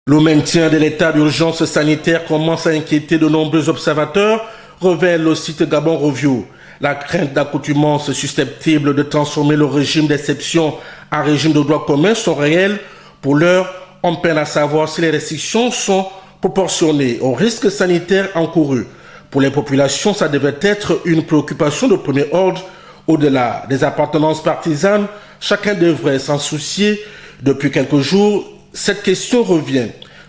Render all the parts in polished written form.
Le maintien de l'état d'urgence sanitaire commence à inquiéter de nombreux observateurs, révèle le site Gabon Review. La crainte d'accoutumance susceptible de transformer le régime d'exception en régime de droit commun sont réelles. Pour l'heure, on peine à savoir si les restrictions sont proportionnées aux risques sanitaires encourus. Pour les populations, ça devait être une préoccupation de premier ordre. Au-delà des appartenances partisanes, chacun devrait s'en soucier. Depuis quelques jours, cette question revient.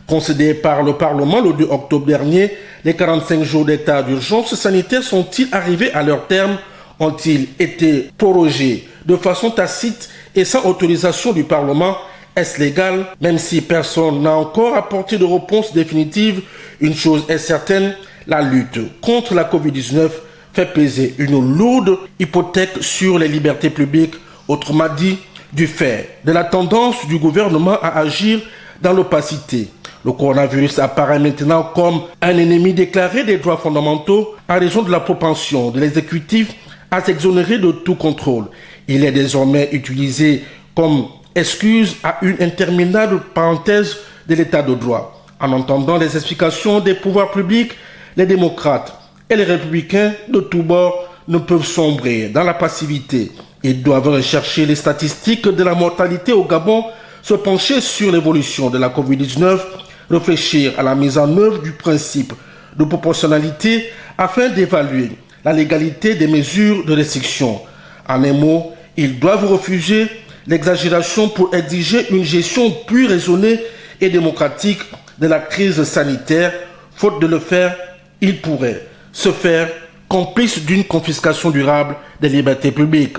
Concédée par le Parlement le 2 octobre dernier, les 45 jours d'état d'urgence sanitaire sont-ils arrivés à leur terme? Ont-ils été prorogés de façon tacite et sans autorisation du Parlement? Est-ce légal? Même si personne n'a encore apporté de réponse définitive, une chose est certaine, la lutte contre la Covid-19 fait peser une lourde hypothèque sur les libertés publiques, autrement dit, du fait de la tendance du gouvernement à agir dans l'opacité. Le coronavirus apparaît maintenant comme un ennemi déclaré des droits fondamentaux en raison de la propension de l'exécutif à s'exonérer de tout contrôle. Il est désormais utilisé comme excuse à une interminable parenthèse de l'état de droit. En entendant les explications des pouvoirs publics, les démocrates et les républicains de tous bords ne peuvent sombrer dans la passivité. Ils doivent rechercher les statistiques de la mortalité au Gabon, se pencher sur l'évolution de la Covid-19, réfléchir à la mise en œuvre du principe de proportionnalité afin d'évaluer la légalité des mesures de restriction. En un mot, ils doivent refuser l'exagération pour exiger une gestion plus raisonnée et démocratique de la crise sanitaire. Faute de le faire, ils pourraient se faire complices d'une confiscation durable des libertés publiques.